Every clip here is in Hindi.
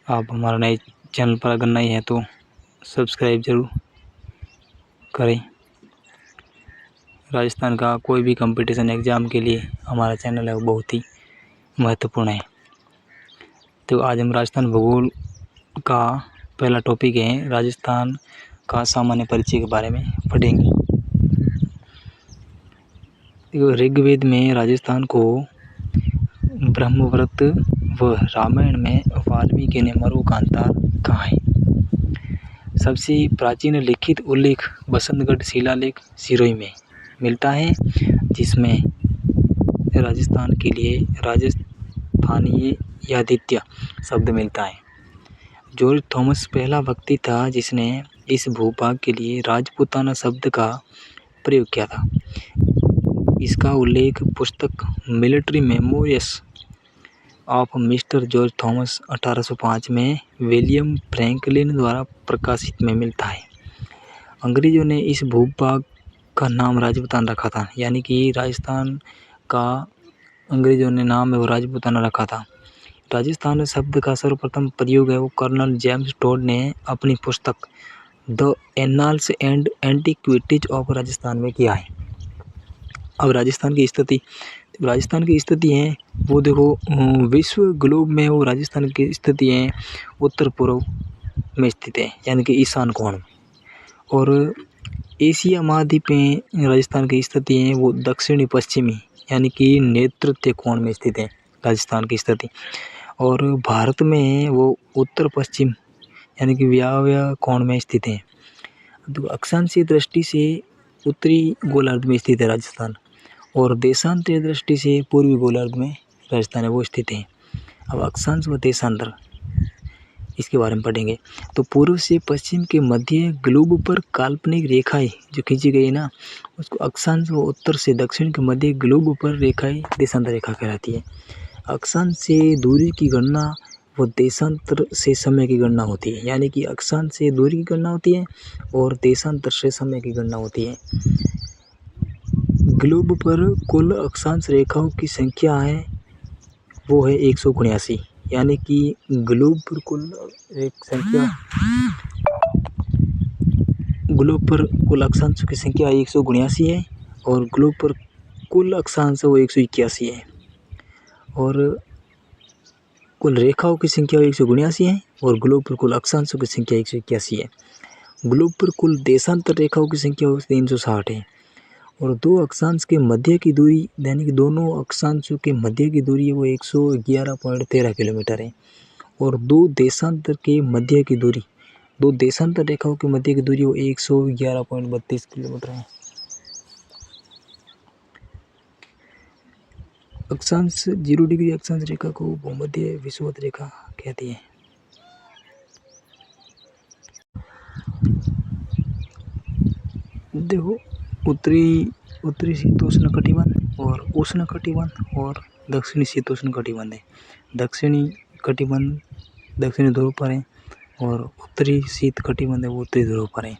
आप हमारा नए चैनल पर अगर नए हैं तो सब्सक्राइब ज़रूर करें। राजस्थान का कोई भी कंपटीशन एग्ज़ाम के लिए हमारा चैनल है वो बहुत ही महत्वपूर्ण है। तो आज हम राजस्थान भूगोल का पहला टॉपिक है राजस्थान का सामान्य परिचय के बारे में पढ़ेंगे। ऋग्वेद में राजस्थान को ब्रह्मव्रत व रामायण में वाल्मीकि ने मरुकांता कहा है। सबसे प्राचीन लिखित उल्लेख बसंतगढ़ शिलालेख सिरोही में मिलता है, जिसमें राजस्थान के लिए राजस्थानीय यादित्य शब्द मिलता है। जॉर्ज थॉमस पहला व्यक्ति था जिसने इस भूभाग के लिए राजपूताना शब्द का प्रयोग किया था। इसका उल्लेख पुस्तक military memorials of mister George Thomas 1805 में विलियम फ्रैंकलिन द्वारा प्रकाशित में मिलता है। अंग्रेजों ने इस भूभाग का नाम राजपूताना रखा था, यानी कि राजस्थान का अंग्रेजों ने नाम है वो राजपूताना रखा था। राजस्थान शब्द का सर्वप्रथम प्रयोग है वो कर्नल जेम्स टोड ने अपनी पुस्तक the annals and antiquities of Rajasthan में किया है। अब राजस्थान की स्थिति है वो देखो, विश्व ग्लोब में वो राजस्थान की स्थिति है उत्तर पूर्व में स्थित है, यानी कि ईशान कोण में। और एशिया महाद्वीप में राजस्थान की स्थिति है वो दक्षिणी पश्चिमी यानी कि नेतृत्व कोण में स्थित है राजस्थान की स्थिति। और भारत में वो उत्तर पश्चिम यानी कि वायव्य कोण में स्थित है। तो अक्षांशीय दृष्टि से उत्तरी गोलार्ध में स्थित है राजस्थान, और देशांतरीय दृष्टि से पूर्वी गोलार्ध में राजस्थान है वो स्थित है। अब अक्षांश व देशांतर इसके बारे में पढ़ेंगे। तो पूर्व से पश्चिम के मध्य ग्लोब पर काल्पनिक रेखाएं जो खींची गई है ना, उसको अक्षांश व उत्तर से दक्षिण के मध्य ग्लोब पर रेखाएं देशांतर रेखा कहलाती है। अक्षांश से दूरी की गणना व देशांतर से समय की गणना होती है, यानी कि अक्षांश से दूरी की गणना होती है और देशांतर से समय की गणना होती है। ग्लोब पर कुल अक्षांश रेखाओं की संख्या है वो है 179, यानी कि ग्लोब पर कुल अक्षांशों की संख्या 179 है और ग्लोब पर कुल अक्षांश वो 181 है। और कुल रेखाओं की संख्या 179 है और ग्लोब पर कुल अक्षांशों की संख्या 181 है। ग्लोब पर कुल देशांतर रेखाओं की संख्या 360 है। और दो अक्षांश के मध्य की दूरी, यानी कि दोनों अक्षांशों के मध्य की दूरी है वो 111.13 किलोमीटर है। और दो देशांतर रेखाओं के मध्य की दूरी वो 111.32 किलोमीटर है। अक्षांश 0 डिग्री अक्षांश रेखा को भूमध्य विषुवत रेखा कहती है। देखो, उत्तरी शीतोष्ण कटिबंध और उष्ण कटिबंध और दक्षिणी शीतोष्ण कटिबंध है। दक्षिणी कटिबंध दक्षिणी ध्रुव पर है और उत्तरी शीत कटिबंध है वो उत्तरी ध्रुव पर है।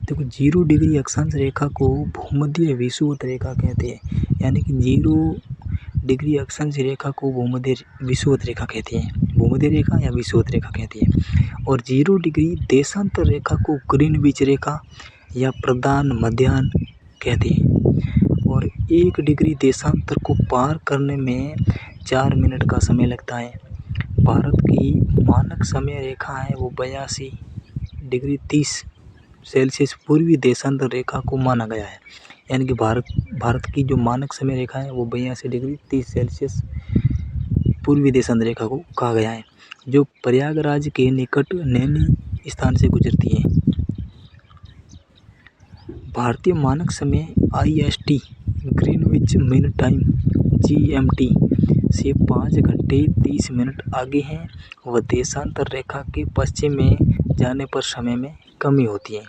देखो, 0 डिग्री अक्षांश रेखा को भूमध्य विषुवत रेखा कहते हैं, यानी कि 0 डिग्री अक्षांश रेखा को भूमध्य विषुवत रेखा कहते हैं, भूमध्य रेखा या विषुवत रेखा कहती है। और 0 डिग्री देशांतर रेखा को ग्रीनविच रेखा या प्रधान मध्याह्न कहते हैं। और 1 डिग्री देशांतर को पार करने में 4 मिनट का समय लगता है। भारत की मानक समय रेखा है वो 82 डिग्री 30 सेल्सियस पूर्वी देशांतर रेखा को माना गया है, यानी कि भारत की जो मानक समय रेखा है वो 82 डिग्री 30 सेल्सियस पूर्वी देशांतर रेखा को कहा गया है, जो प्रयागराज के निकट नैनी स्थान से गुजरती है। भारतीय मानक समय IST Greenwich mean time GMT से 5 घंटे 30 मिनट आगे है व देशांतर रेखा के पश्चिम में जाने पर समय में कमी होती है।